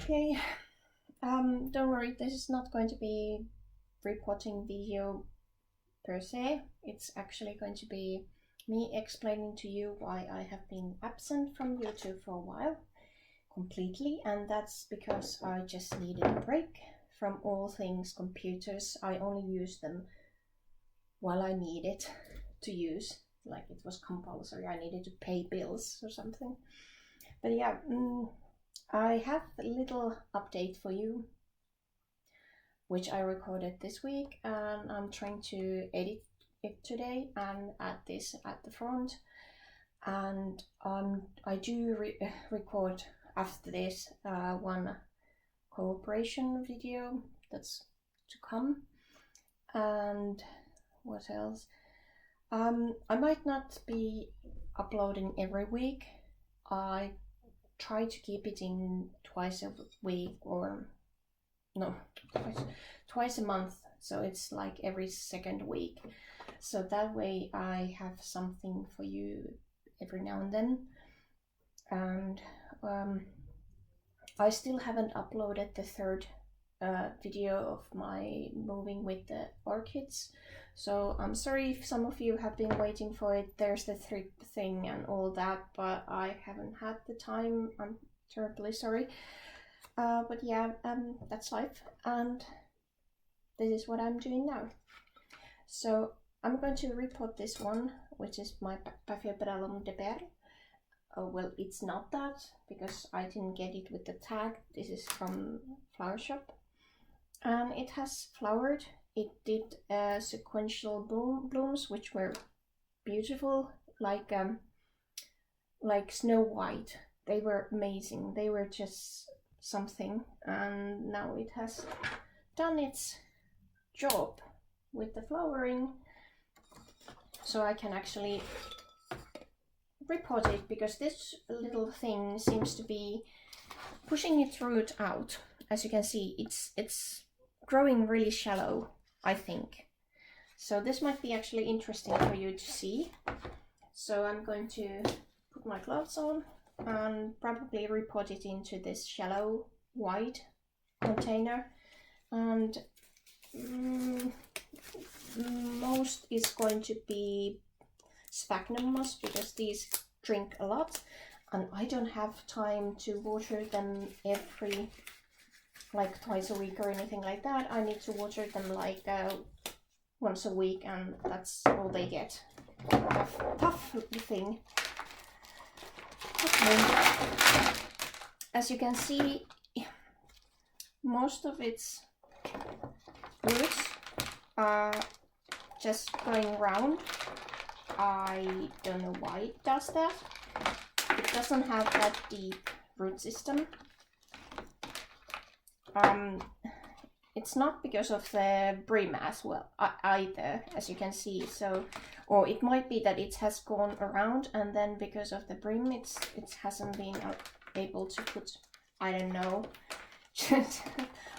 Okay, don't worry, this is not going to be repotting video per se. It's actually going to be me explaining to you why I have been absent from YouTube for a while completely, and that's because I just needed a break from all things computers. I only use them while I needed to use, like it was compulsory, I needed to pay bills or something. But yeah, I have a little update for you, which I recorded this week, and I'm trying to edit it today and add this at the front. And I do record after this one cooperation video that's to come. And what else? I might not be uploading every week. I try to keep it in twice a week, or no, twice a month, so it's like every second week, so that way I have something for you every now and then. And I still haven't uploaded the third video of my moving with the orchids, so I'm sorry if some of you have been waiting for it. There's the trip thing and all that, but I haven't had the time. I'm terribly sorry. But yeah, that's life, and this is what I'm doing now. So I'm going to report this one, which is my Percivaliana de Perle. Well, it's not that, because I didn't get it with the tag. This is from Flower Shop, and it has flowered. It did sequential blooms, which were beautiful, like Snow White. They were amazing. They were just something, and now it has done its job with the flowering, so I can actually repot it, because this little thing seems to be pushing its root out. As you can see, it's growing really shallow, I think. So this might be actually interesting for you to see. So I'm going to put my gloves on and probably repot it into this shallow wide container, and most is going to be sphagnum moss, because these drink a lot, and I don't have time to water them every, like twice a week or anything like that. I need to water them like once a week, and that's all they get. Tough thing. Okay. As you can see, most of its roots are just going round. I don't know why it does that. It doesn't have that deep root system. It's not because of the brim as well either, as you can see. So, or it might be that it has gone around, and then because of the brim, it hasn't been able to put. I don't know.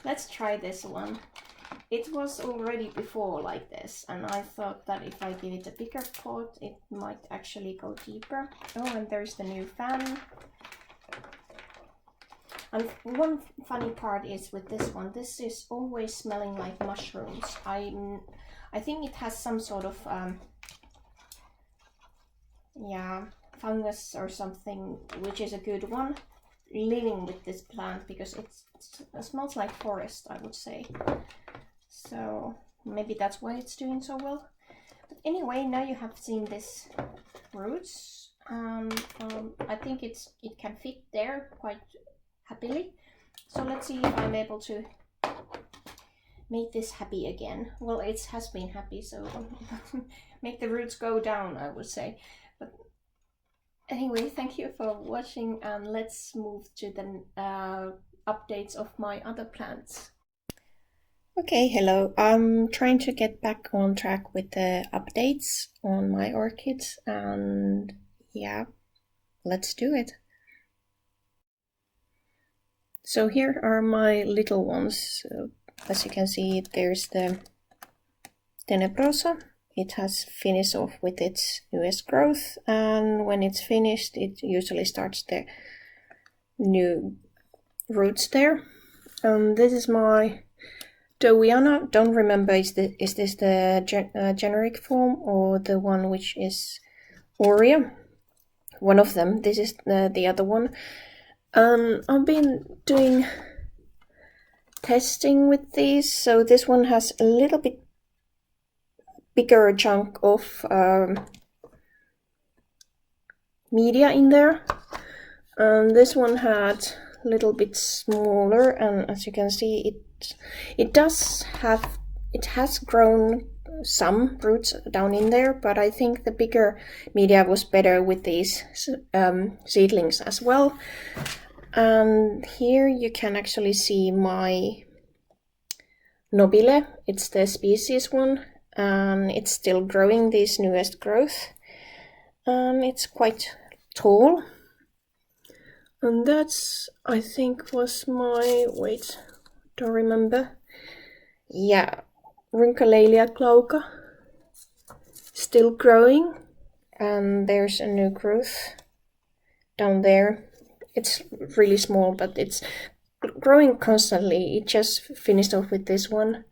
Let's try this one. It was already before like this, and I thought that if I give it a bigger pot, it might actually go deeper. Oh, and there's the new fan. And one funny part is with this one, this is always smelling like mushrooms. I think it has some sort of yeah, fungus or something, which is a good one, living with this plant, because it smells like forest, I would say. So maybe that's why it's doing so well. But anyway, now you have seen this roots, I think it can fit there quite happily. So let's see if I'm able to make this happy again. Well, it has been happy, so make the roots go down, I would say. But anyway, thank you for watching, and let's move to the updates of my other plants. Okay, hello. I'm trying to get back on track with the updates on my orchids, and yeah, let's do it. So here are my little ones. As you can see, there's the Tenebrosa. It has finished off with its newest growth, and when it's finished, it usually starts the new roots there. This is my Dowiana. Don't remember, is this the generic form or the one which is Aurea? One of them. This is the other one. I've been doing testing with these, so this one has a little bit bigger chunk of media in there. This one had a little bit smaller, and as you can see, it has grown some roots down in there, but I think the bigger media was better with these seedlings as well. And here you can actually see my nobile. It's the species one, and it's still growing, this newest growth, and it's quite tall. And that's, I think, was my, wait, don't remember. Yeah, Runcolalia glauca, still growing, and there's a new growth down there. It's really small, but it's growing constantly. It just finished off with this one.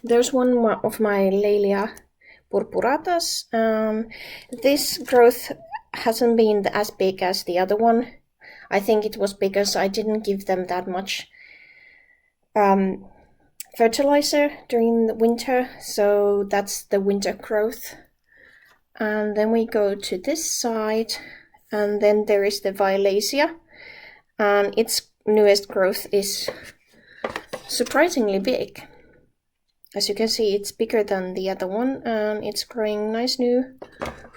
There's one of my Laelia purpuratas. This growth hasn't been as big as the other one. I think it was because I didn't give them that much fertilizer during the winter, so that's the winter growth. And then we go to this side, and then there is the Violasia, and its newest growth is surprisingly big. As you can see, it's bigger than the other one, and it's growing nice new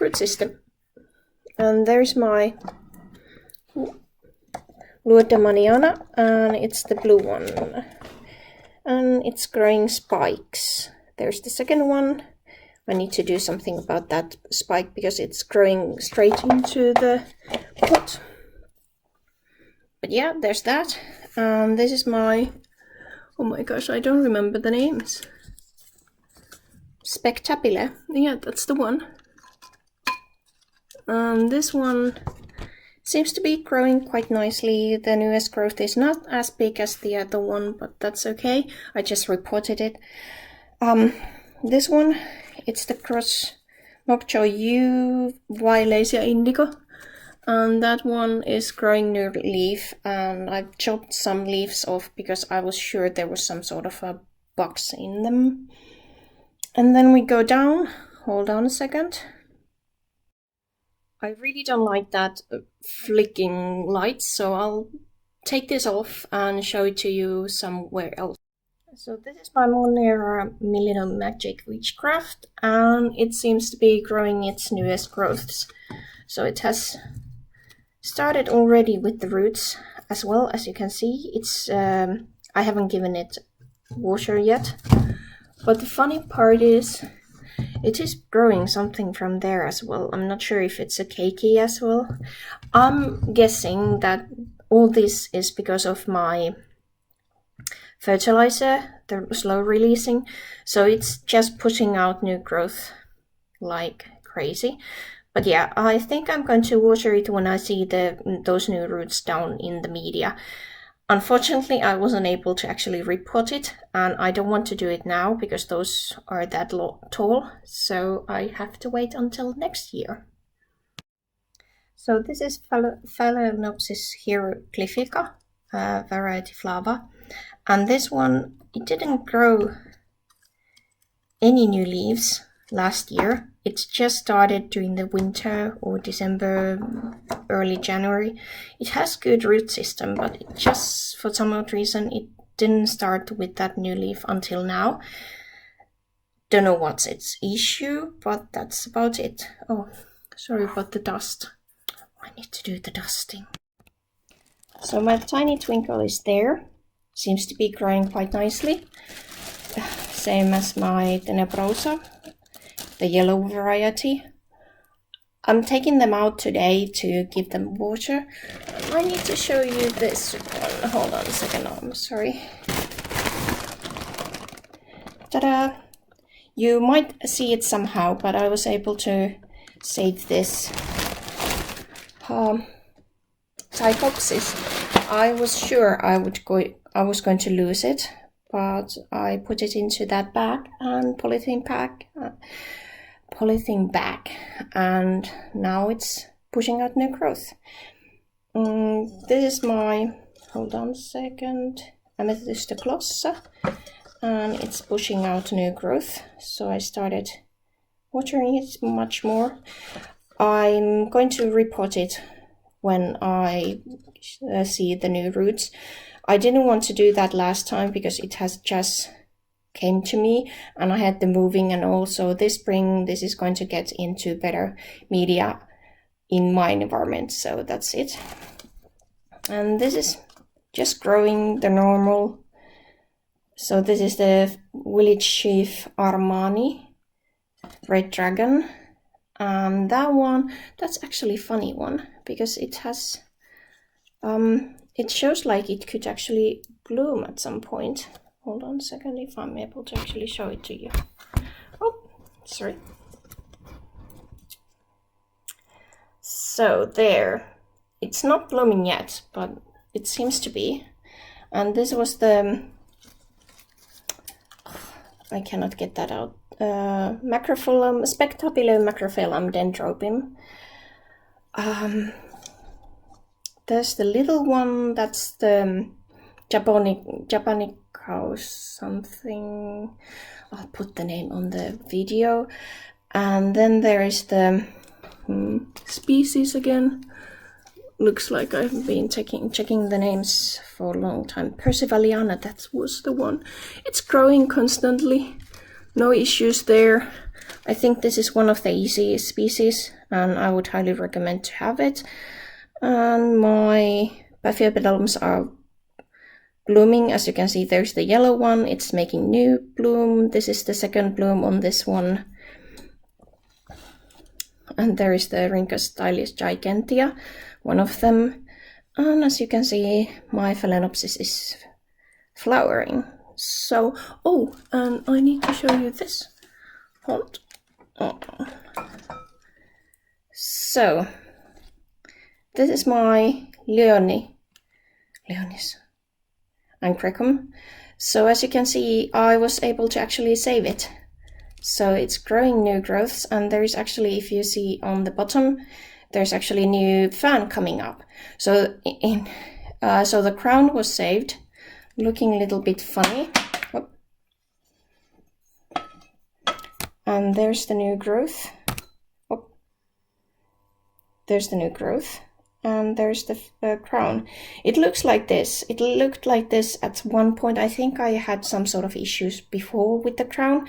root system. And there's my Luodamaniana, and it's the blue one, and it's growing spikes. There's the second one. I need to do something about that spike because it's growing straight into the pot. But yeah, there's that. This is my, oh my gosh, I don't remember the names. Spectabile, yeah, that's the one. This one seems to be growing quite nicely. The newest growth is not as big as the other one, but that's okay. I just reported it. This one, it's the cross Mokcho U Violasia indigo, and that one is growing new leaf, and I've chopped some leaves off because I was sure there was some sort of a box in them. And then we go down, hold on a second. I really don't like that flicking light, so I'll take this off and show it to you somewhere else. So this is my Monera Millennium Magic Witchcraft, and it seems to be growing its newest growths. So it has started already with the roots as well, as you can see. It's I haven't given it water yet, but the funny part is it is growing something from there as well. I'm not sure if it's a keiki as well. I'm guessing that all this is because of my fertilizer, the slow releasing, so it's just pushing out new growth like crazy. But yeah, I think I'm going to water it when I see those new roots down in the media. Unfortunately, I wasn't able to actually repot it, and I don't want to do it now because those are that tall, so I have to wait until next year. So this is Phalaenopsis here, Cliffica, variety flava. And this one, it didn't grow any new leaves last year. It just started during the winter or December, early January. It has good root system, but it just, for some odd reason, it didn't start with that new leaf until now. Don't know what's its issue, but that's about it. Oh, sorry about the dust. I need to do the dusting. So my tiny twinkle is there. Seems to be growing quite nicely. Same as my Tenebrosa, the yellow variety. I'm taking them out today to give them water. I need to show you this one. Hold on a second, I'm sorry. Ta-da! You might see it somehow, but I was able to save this Cyclops. I was sure I was going to lose it, but I put it into that bag and polythene bag, and now it's pushing out new growth. This is my, hold on a second, Amethystosa, and it's pushing out new growth, so I started watering it much more. I'm going to repot it when I see the new roots. I didn't want to do that last time because it has just came to me and I had the moving, and also this spring this is going to get into better media in my environment, so that's it. And this is just growing the normal. So this is the village chief Armani Red Dragon, and that one, that's actually a funny one because it has it shows like it could actually bloom at some point. Hold on a second if I'm able to actually show it to you. Oh, sorry. So there, it's not blooming yet, but it seems to be. And this was the, I cannot get that out, Macrophyllum Spectra below Macrophyllum dendrobium. There's the little one, that's the japonica or something. I'll put the name on the video. And then there is the species again. Looks like I've been checking the names for a long time. Percivaliana, that was the one. It's growing constantly. No issues there. I think this is one of the easy species and I would highly recommend to have it. And my Paphiopedilums are blooming. As you can see, there's the yellow one. It's making new bloom. This is the second bloom on this one. And there is the Rhynchostylis gigantea, one of them. And as you can see, my Phalaenopsis is flowering. So, oh, and I need to show you this. Hold. Oh. So, this is my Leonis Ancrecum. So as you can see, I was able to actually save it. So it's growing new growths, and there is actually, if you see on the bottom, there's actually a new fan coming up. So so the crown was saved, looking a little bit funny. Oh. And there's the new growth. Oh. There's the new growth. And there's the crown. It looks like this. It looked like this at one point. I think I had some sort of issues before with the crown.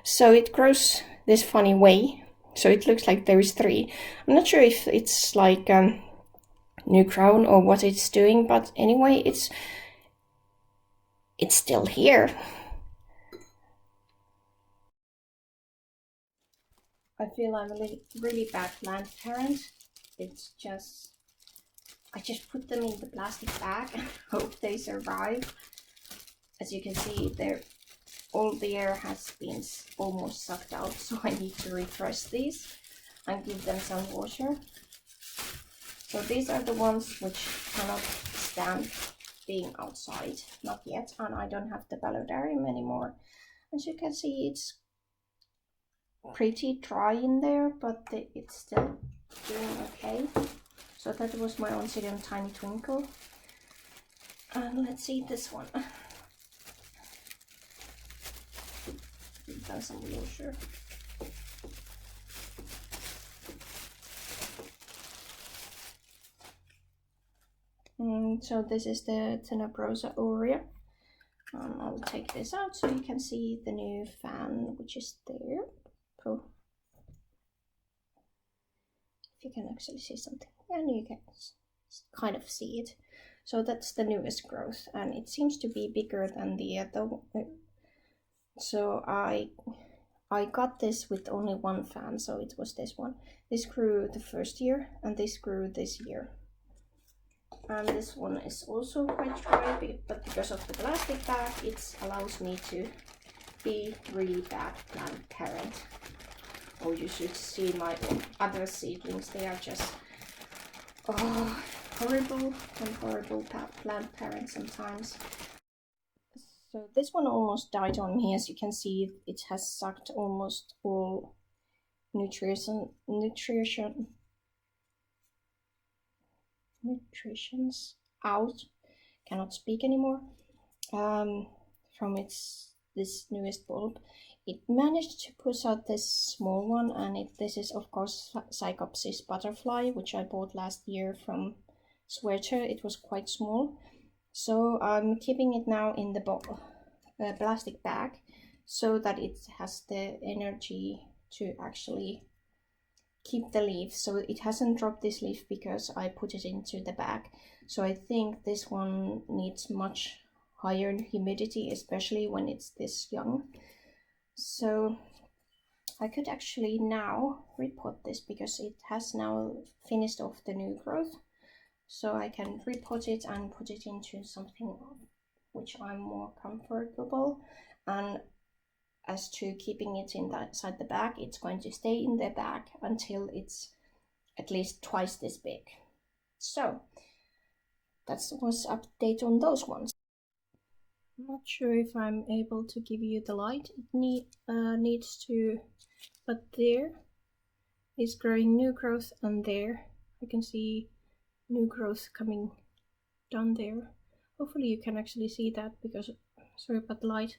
So it grows this funny way. So it looks like there is three. I'm not sure if it's like new crown or what it's doing, but anyway, it's still here. I feel I'm a really bad plant parent. It's just, I just put them in the plastic bag and hope they survive. As you can see, all the air has been almost sucked out, so I need to refresh these and give them some water. So these are the ones which cannot stand being outside, not yet, and I don't have the Paludarium anymore. As you can see, it's pretty dry in there, but it's still doing okay. So that was my Oncidium Tiny Twinkle. And let's see this one. Give some water. So this is the Tenebrosa aurea. I'll take this out so you can see the new fan, which is there. Oh. If you can actually see something, and you can kind of see it. So that's the newest growth, and it seems to be bigger than the other. So I got this with only one fan, so it was this one. This grew the first year, and this grew this year. And this one is also quite dry, but because of the plastic bag, it allows me to be really bad plant parent. Oh, you should see my other seedlings. They are just, oh, horrible and horrible plant parent sometimes. So this one almost died on me. As you can see, it has sucked almost all nutritions out. Cannot speak anymore. From this newest bulb. It managed to push out this small one, and this is of course Cyclops butterfly, which I bought last year from Sweater. It was quite small, so I'm keeping it now in the plastic bag so that it has the energy to actually keep the leaf. So it hasn't dropped this leaf because I put it into the bag. So I think this one needs much higher humidity, especially when it's this young. So I could actually now repot this because it has now finished off the new growth. So I can repot it and put it into something which I'm more comfortable. And as to keeping it inside the bag, it's going to stay in the bag until it's at least twice this big. So that was update on those ones. I'm not sure if I'm able to give you the light it needs to, but there is growing new growth, and there I can see new growth coming down there. Hopefully you can actually see that, because sorry about the light.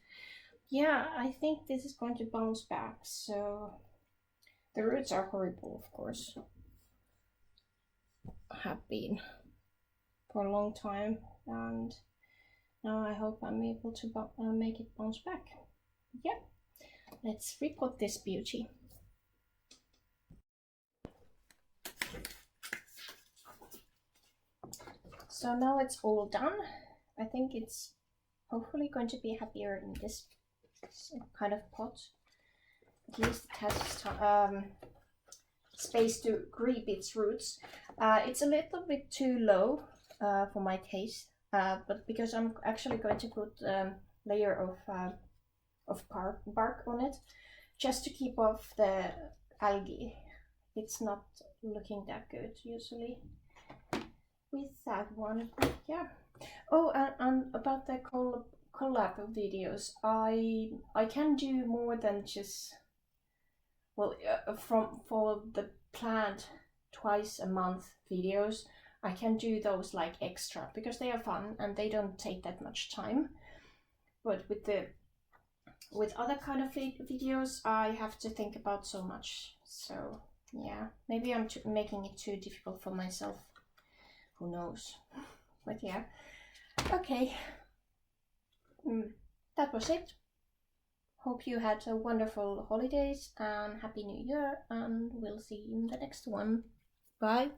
Yeah, I think this is going to bounce back. So the roots are horrible, of course, have been for a long time, and now I hope I'm able to make it bounce back. Yeah, let's repot this beauty. So now it's all done. I think it's hopefully going to be happier in this kind of pot. At least it has space to grip its roots. It's a little bit too low for my taste. But because I'm actually going to put a layer of bark on it, just to keep off the algae. It's not looking that good usually with that one. Yeah. Oh, and about the collab videos, I can do more than just, well, for the planned twice a month videos. I can do those like extra because they are fun and they don't take that much time. But with other kind of videos, I have to think about so much. So yeah, maybe I'm making it too difficult for myself. Who knows? But yeah, okay. That was it. Hope you had a wonderful holidays and Happy New Year, and we'll see you in the next one. Bye.